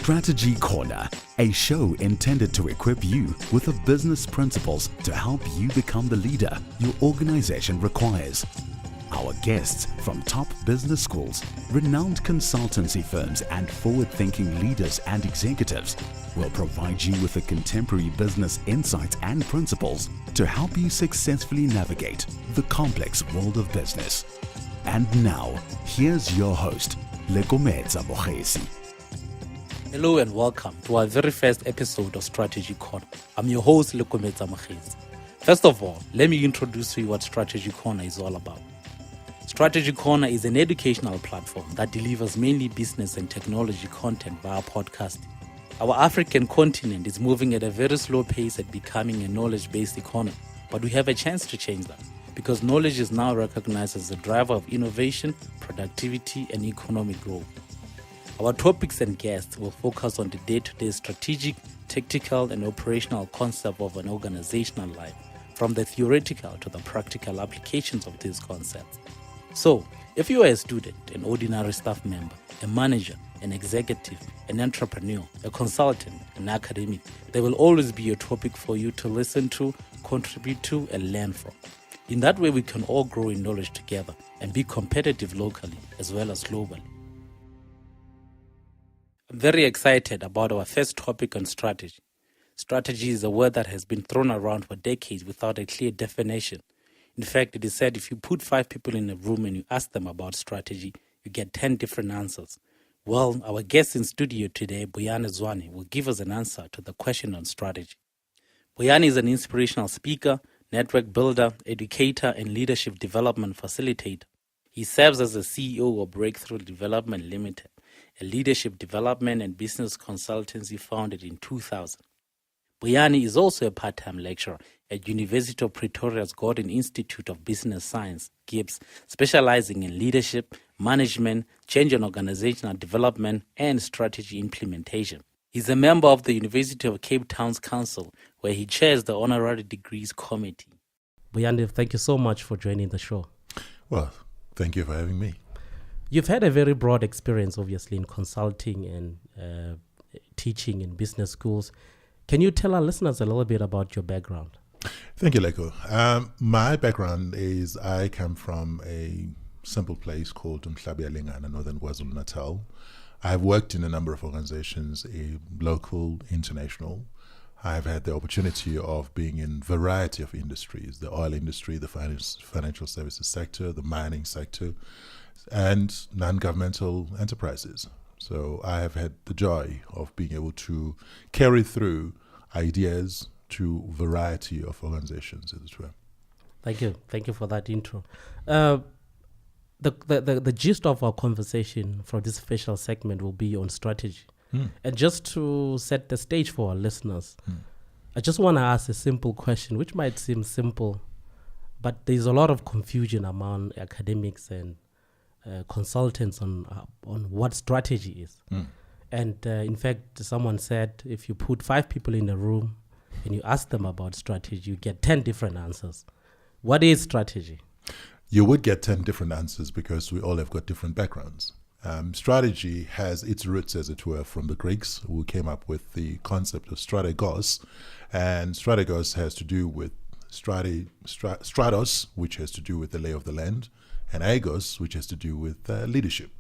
Strategy Corner, a show intended to equip you with the business principles to help you become the leader your organization requires. Our guests from top business schools, renowned consultancy firms, and forward-thinking leaders and executives will provide you with the contemporary business insights and principles to help you successfully navigate the complex world of business. And now, here's your host, Lekometsa Mogesi. Hello and welcome to our very first episode of Strategy Corner. I'm your host, Lekometsa Mogesi. First of all, let me introduce to you what Strategy Corner is all about. Strategy Corner is an educational platform that delivers mainly business and technology content via podcasting. Our African continent is moving at a very slow pace at becoming a knowledge-based economy, but we have a chance to change that because knowledge is now recognized as the driver of innovation, productivity, and economic growth. Our topics and guests will focus on the day-to-day strategic, tactical, and operational concept of an organizational life, from the theoretical to the practical applications of these concepts. So, if you are a student, an ordinary staff member, a manager, an executive, an entrepreneur, a consultant, an academic, there will always be a topic for you to listen to, contribute to, and learn from. In that way, we can all grow in knowledge together and be competitive locally as well as globally. I'm very excited about our first topic on strategy. Strategy is a word that has been thrown around for decades without a clear definition. In fact, it is said if you put 5 people in a room and you ask them about strategy, you get 10 different answers. Well, our guest in studio today, Buyani Zwane, will give us an answer to the question on strategy. Buyani is an inspirational speaker, network builder, educator, and leadership development facilitator. He serves as the CEO of Breakthrough Development Limited, a leadership development and business consultancy founded in 2000. Buyani is also a part-time lecturer at University of Pretoria's Gordon Institute of Business Science, GIBS, specializing in leadership, management, change and organizational development, and strategy implementation. He's a member of the University of Cape Town's Council, where he chairs the Honorary Degrees Committee. Buyani, thank you so much for joining the show. Well, thank you for having me. You've had a very broad experience, obviously, in consulting and teaching in business schools. Can you tell our listeners a little bit about your background? Thank you, Leko. My background is I come from a simple place called Umhlabialingana, Northern KwaZulu-Natal. I've worked in a number of organizations, local, international. I've had the opportunity of being in a variety of industries, the oil industry, the financial services sector, the mining sector, and non-governmental enterprises. So I have had the joy of being able to carry through ideas to a variety of organizations as well. Thank you. Thank you for that intro. The gist of our conversation for this special segment will be on strategy. And just to set the stage for our listeners, I just want to ask a simple question, which might seem simple, but there's a lot of confusion among academics and consultants on what strategy is. And in fact, someone said if you put 5 people in a room and you ask them about strategy, you get 10 different answers. What is strategy? You would get 10 different answers because we all have got different backgrounds. Strategy has its roots, as it were, from the Greeks, who came up with the concept of strategos. And strategos has to do with stratos, which has to do with the lay of the land, and agos, which has to do with leadership.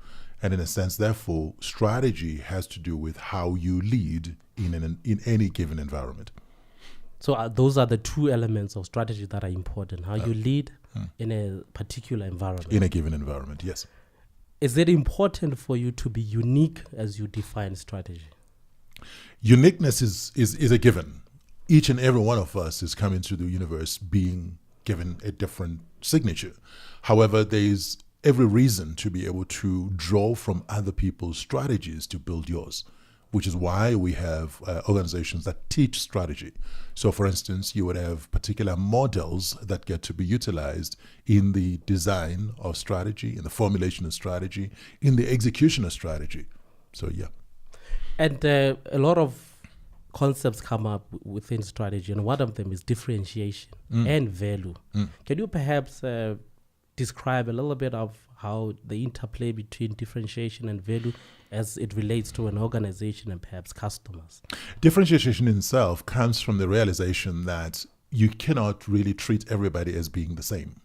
And in a sense, therefore, strategy has to do with how you lead in any given environment. So those are the 2 elements of strategy that are important, how you lead in a particular environment. In a given environment, yes. Is it important for you to be unique as you define strategy? Uniqueness is a given. Each and every one of us is coming to the universe being given a different signature. However, there is every reason to be able to draw from other people's strategies to build yours, which is why we have organizations that teach strategy. So, for instance, you would have particular models that get to be utilized in the design of strategy, in the formulation of strategy, in the execution of strategy. So, yeah. And a lot of concepts come up within strategy, and one of them is differentiation and value. Can you perhaps describe a little bit of how the interplay between differentiation and value as it relates to an organization and perhaps customers? Differentiation in itself comes from the realization that you cannot really treat everybody as being the same.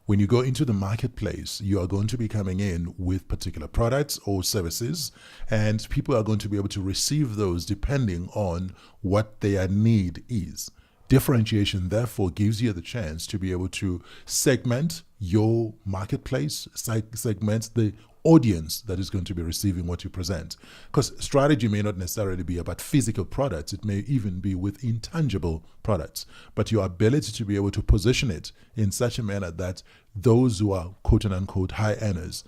When you go into the marketplace, you are going to be coming in with particular products or services, and people are going to be able to receive those depending on what their need is. Differentiation, therefore, gives you the chance to be able to segment your marketplace, segment the audience that is going to be receiving what you present. Because strategy may not necessarily be about physical products, it may even be with intangible products. But your ability to be able to position it in such a manner that those who are quote unquote high earners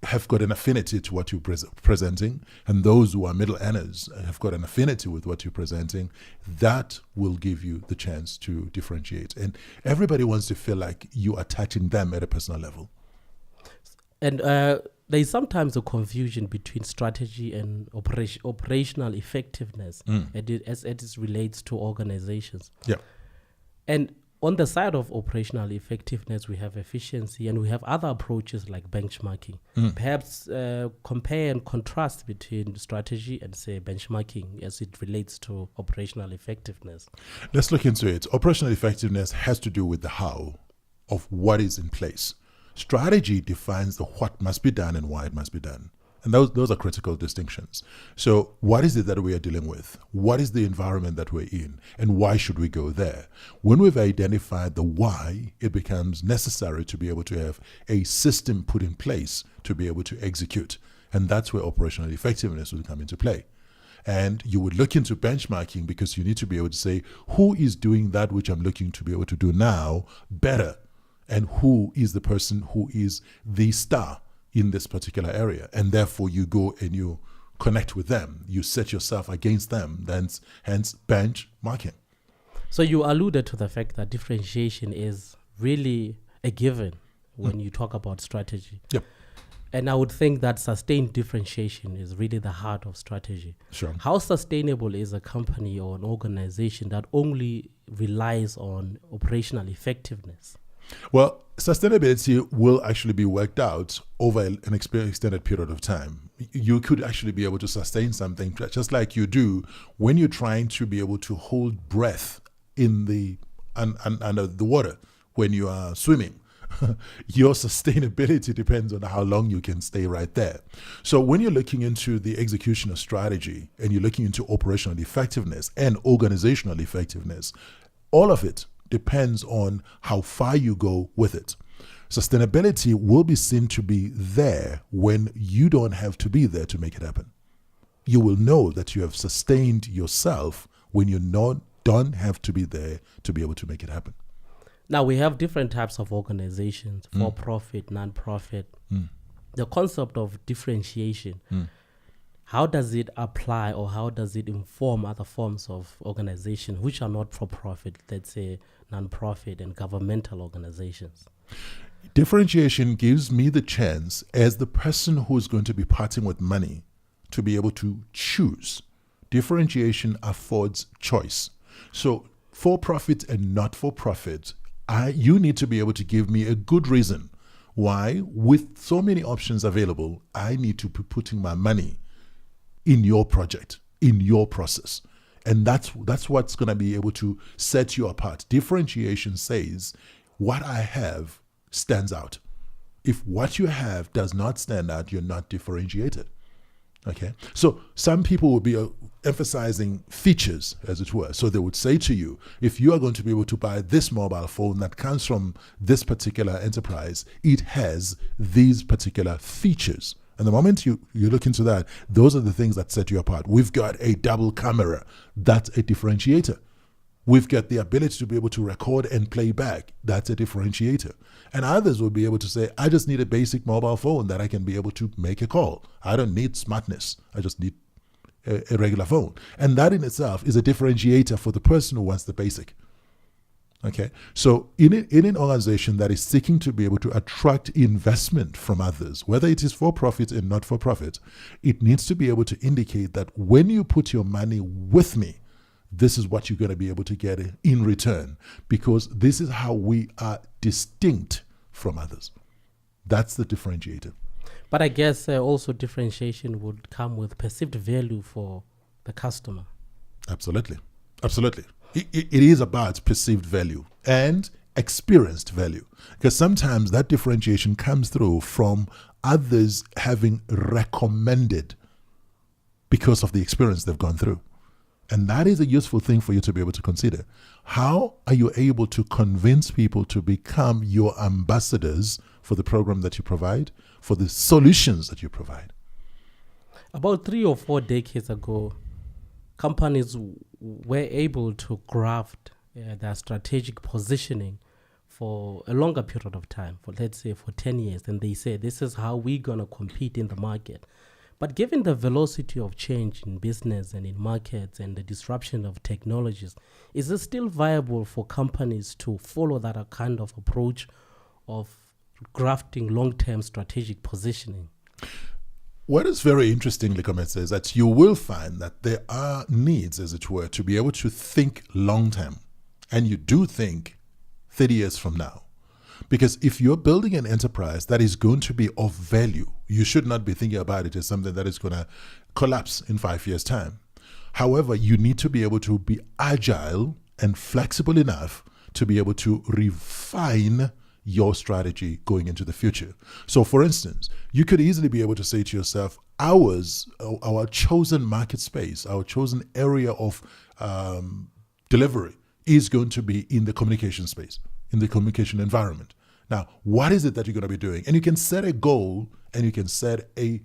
have got an affinity to what you're presenting, and those who are middle earners have got an affinity with what you're presenting, that will give you the chance to differentiate. And everybody wants to feel like you are touching them at a personal level. And there is sometimes a confusion between strategy and operational effectiveness as it relates to organizations. Yeah. And on the side of operational effectiveness, we have efficiency and we have other approaches like benchmarking. Perhaps compare and contrast between strategy and, say, benchmarking as it relates to operational effectiveness. Let's look into it. Operational effectiveness has to do with the how of what is in place. Strategy defines the what must be done and why it must be done. And those are critical distinctions. So what is it that we are dealing with? What is the environment that we're in? And why should we go there? When we've identified the why, it becomes necessary to be able to have a system put in place to be able to execute. And that's where operational effectiveness will come into play. And you would look into benchmarking because you need to be able to say, who is doing that which I'm looking to be able to do now better? And who is the person who is the star in this particular area? And therefore you go and you connect with them. You set yourself against them, hence benchmarking. So you alluded to the fact that differentiation is really a given when you talk about strategy. Yep. And I would think that sustained differentiation is really the heart of strategy. Sure. How sustainable is a company or an organization that only relies on operational effectiveness? Well, sustainability will actually be worked out over an extended period of time. You could actually be able to sustain something just like you do when you're trying to be able to hold breath in the under the water when you are swimming. Your sustainability depends on how long you can stay right there. So when you're looking into the execution of strategy and you're looking into operational effectiveness and organizational effectiveness, all of it depends on how far you go with it. Sustainability will be seen to be there when you don't have to be there to make it happen. You will know that you have sustained yourself when you don't have to be there to be able to make it happen. Now, we have different types of organizations, for-profit, non-profit. The concept of differentiation, how does it apply or how does it inform other forms of organization which are not for-profit, let's say non-profit and governmental organizations? Differentiation gives me the chance as the person who is going to be parting with money to be able to choose. Differentiation affords choice. So for-profit and not for-profit, you need to be able to give me a good reason why, with so many options available, I need to be putting my money in your project, in your process. And that's what's going to be able to set you apart. Differentiation says what I have stands out. If what you have does not stand out, you're not differentiated. Okay, so some people will be emphasizing features, as it were. So they would say to you, if you are going to be able to buy this mobile phone that comes from this particular enterprise, it has these particular features. And the moment you look into that, those are the things that set you apart. We've got a double camera. That's a differentiator. We've got the ability to be able to record and play back. That's a differentiator. And others will be able to say, I just need a basic mobile phone that I can be able to make a call. I don't need smartness. I just need a regular phone. And that in itself is a differentiator for the person who wants the basic. Okay, so in an organization that is seeking to be able to attract investment from others, whether it is for profit and not for profit, it needs to be able to indicate that when you put your money with me, this is what you're going to be able to get in return, because this is how we are distinct from others. That's the differentiator. But I guess also differentiation would come with perceived value for the customer. Absolutely. Absolutely. It is about perceived value and experienced value, because sometimes that differentiation comes through from others having recommended because of the experience they've gone through. And that is a useful thing for you to be able to consider. How are you able to convince people to become your ambassadors for the program that you provide, for the solutions that you provide? About 3 or 4 decades ago, companies were able to graft their strategic positioning for a longer period of time, for let's say for 10 years, and they say this is how we're going to compete in the market. But given the velocity of change in business and in markets and the disruption of technologies, is it still viable for companies to follow that kind of approach of grafting long-term strategic positioning? What is very interesting, Likometse, is that you will find that there are needs, as it were, to be able to think long-term. And you do think 30 years from now. Because if you're building an enterprise that is going to be of value, you should not be thinking about it as something that is going to collapse in 5 years' time. However, you need to be able to be agile and flexible enough to be able to refine your strategy going into the future. So, for instance, you could easily be able to say to yourself, our chosen market space, our chosen area of delivery is going to be in the communication space, in the communication environment. Now, what is it that you're going to be doing? And you can set a goal and you can set an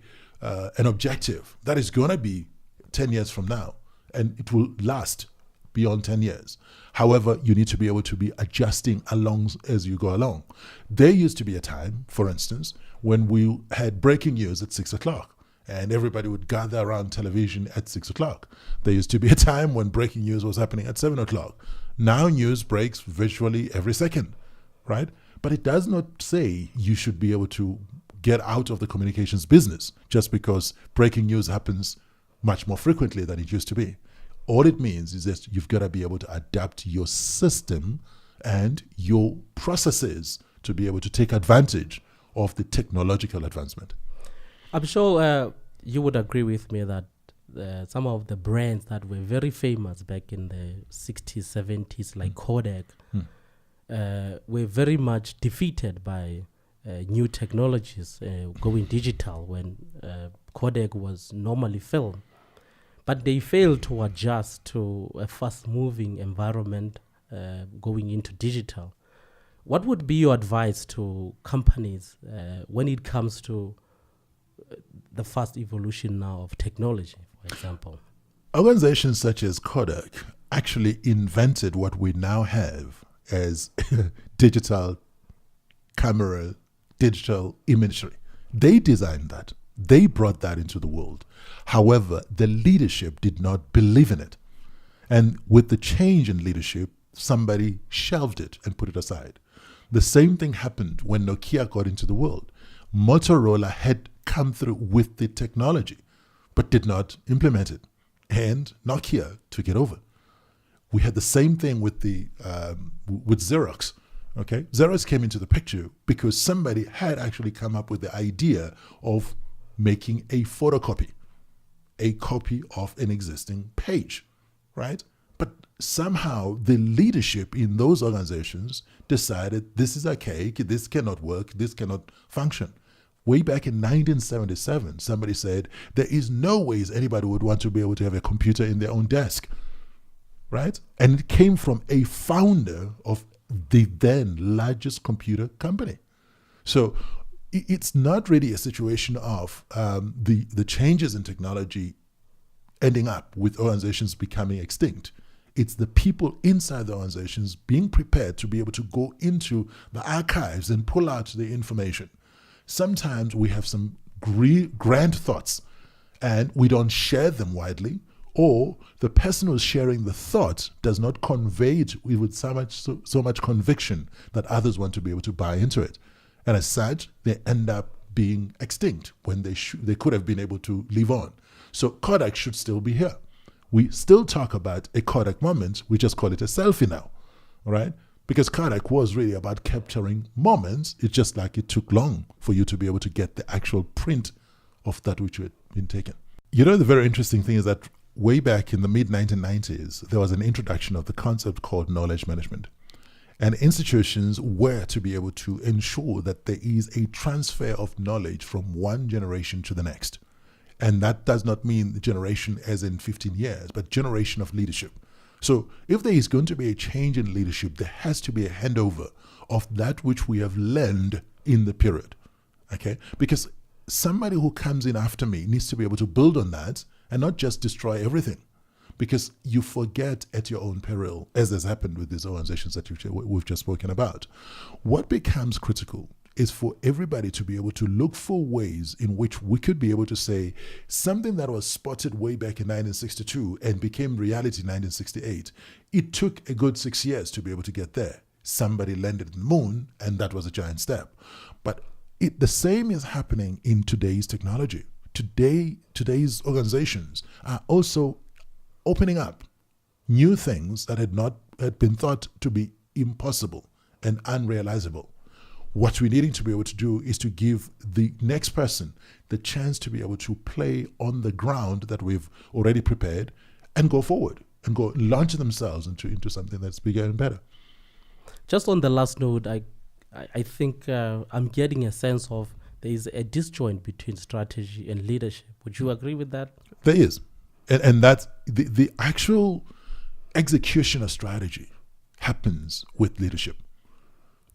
objective that is going to be 10 years from now, and it will last beyond 10 years. However, you need to be able to be adjusting along as you go along. There used to be a time, for instance, when we had breaking news at 6 o'clock and everybody would gather around television at 6 o'clock. There used to be a time when breaking news was happening at 7 o'clock. Now news breaks virtually every second, right? But it does not say you should be able to get out of the communications business just because breaking news happens much more frequently than it used to be. All it means is that you've got to be able to adapt your system and your processes to be able to take advantage of the technological advancement. I'm sure you would agree with me that some of the brands that were very famous back in the 60s, 70s, like Kodak, were very much defeated by new technologies going digital when Kodak was normally film. But they failed to adjust to a fast-moving environment going into digital. What would be your advice to companies when it comes to the fast evolution now of technology, for example? Organizations such as Kodak actually invented what we now have as digital camera, digital imagery. They designed that. They brought that into the world. However, the leadership did not believe in it. And with the change in leadership, somebody shelved it and put it aside. The same thing happened when Nokia got into the world. Motorola had come through with the technology, but did not implement it. And Nokia took it over. We had the same thing with with Xerox. Okay, Xerox came into the picture because somebody had actually come up with the idea of making a photocopy, a copy of an existing page, right? But somehow the leadership in those organizations decided this is archaic, this cannot work, this cannot function. Way back in 1977, somebody said there is no ways anybody would want to be able to have a computer in their own desk, right? And it came from a founder of the then largest computer company. So it's not really a situation of the changes in technology ending up with organizations becoming extinct. It's the people inside the organizations being prepared to be able to go into the archives and pull out the information. Sometimes we have some grand thoughts and we don't share them widely, or the person who's sharing the thought does not convey it with so much conviction that others want to be able to buy into it. And as such, they end up being extinct when they could have been able to live on. So Kodak should still be here. We still talk about a Kodak moment. We just call it a selfie now, all right? Because Kodak was really about capturing moments. It's just like it took long for you to be able to get the actual print of that which had been taken. You know, the very interesting thing is that way back in the mid-1990s, there was an introduction of the concept called knowledge management. And institutions were to be able to ensure that there is a transfer of knowledge from one generation to the next. And that does not mean the generation as in 15 years, but generation of leadership. So if there is going to be a change in leadership, there has to be a handover of that which we have learned in the period. Okay? Because somebody who comes in after me needs to be able to build on that and not just destroy everything. Because you forget at your own peril, as has happened with these organizations that we've just spoken about. What becomes critical is for everybody to be able to look for ways in which we could be able to say something that was spotted way back in 1962 and became reality in 1968. It took a good 6 years to be able to get there. Somebody landed on the moon, and that was a giant step. But the same is happening in today's technology. Today's organizations are also opening up new things that had been thought to be impossible and unrealizable. What we're needing to be able to do is to give the next person the chance to be able to play on the ground that we've already prepared and go forward and go launch themselves into something that's bigger and better. Just on the last note, I think I'm getting a sense of there is a disjoint between strategy and leadership. Would you agree with that? There is. And that's the actual execution of strategy happens with leadership.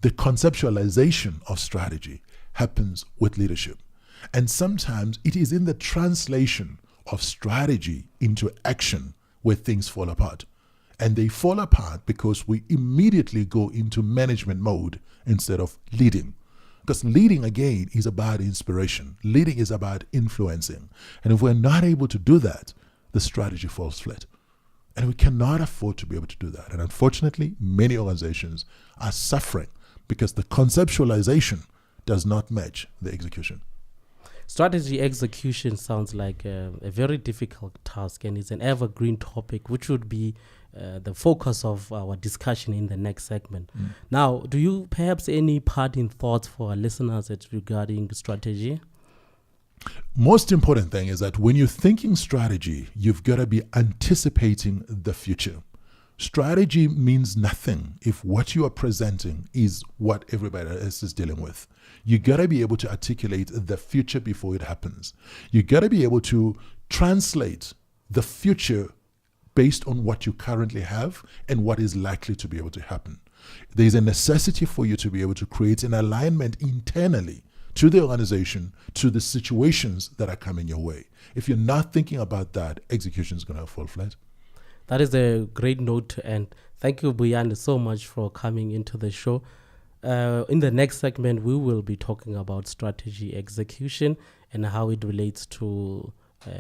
The conceptualization of strategy happens with leadership. And sometimes it is in the translation of strategy into action where things fall apart. And they fall apart because we immediately go into management mode instead of leading. Because leading, again, is about inspiration. Leading is about influencing. And if we're not able to do that, the strategy falls flat. And we cannot afford to be able to do that. And unfortunately, many organizations are suffering because the conceptualization does not match the execution. Strategy execution sounds like a very difficult task, and it's an evergreen topic, which would be the focus of our discussion in the next segment. Now, do you perhaps any parting thoughts for our listeners regarding strategy? Most important thing is that when you're thinking strategy, you've got to be anticipating the future. Strategy means nothing if what you are presenting is what everybody else is dealing with. You got to be able to articulate the future before it happens. You got to be able to translate the future based on what you currently have and what is likely to be able to happen. There's a necessity for you to be able to create an alignment internally to the organization, to the situations that are coming your way. If you're not thinking about that, execution is going to fall flat. That is a great note to end. Thank you, Buyani, so much for coming into the show. In the next segment, we will be talking about strategy execution and how it relates to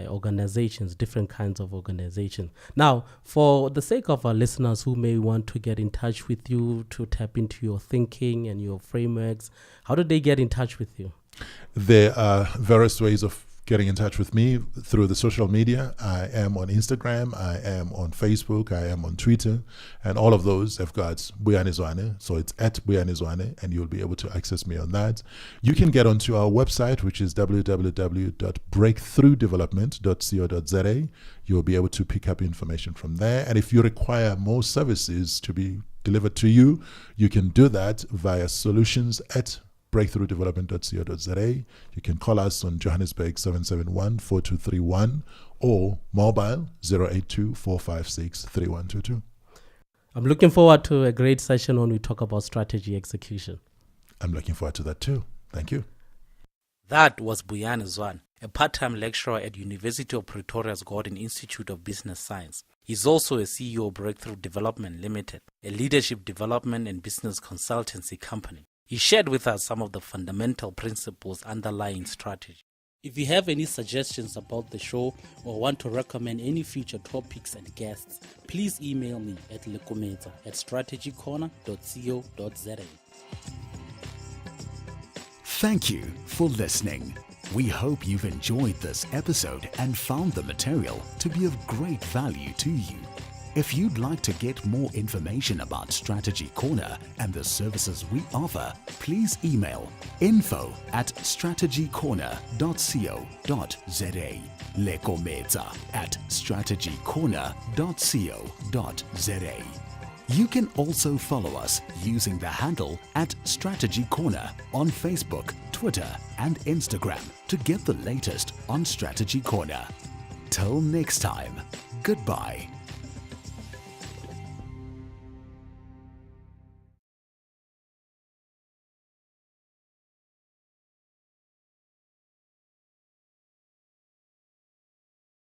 organizations, different kinds of organizations. Now, for the sake of our listeners who may want to get in touch with you to tap into your thinking and your frameworks, how do they get in touch with you? There are various ways of getting in touch with me through the social media. I am on Instagram, I am on Facebook, I am on Twitter, and all of those have got Buyani Zwane. So it's at Buyani Zwane, and you'll be able to access me on that. You can get onto our website, which is www.breakthroughdevelopment.co.za. You'll be able to pick up information from there. And if you require more services to be delivered to you, you can do that via solutions@breakthroughdevelopment.co.za. You can call us on Johannesburg 771-4231 or mobile 082-456-3122. I'm looking forward to a great session when we talk about strategy execution. I'm looking forward to that too. Thank you. That was Buyani Zwane, a part-time lecturer at University of Pretoria's Gordon Institute of Business Science. He's also a CEO of Breakthrough Development Limited, a leadership development and business consultancy company. He shared with us some of the fundamental principles underlying strategy. If you have any suggestions about the show or want to recommend any future topics and guests, please email me at lekometa@strategycorner.co.za. Thank you for listening. We hope you've enjoyed this episode and found the material to be of great value to you. If you'd like to get more information about Strategy Corner and the services we offer, please email info@strategycorner.co.za, lekometa@strategycorner.co.za. You can also follow us using the handle @Strategy Corner on Facebook, Twitter, and Instagram to get the latest on Strategy Corner. Till next time, goodbye.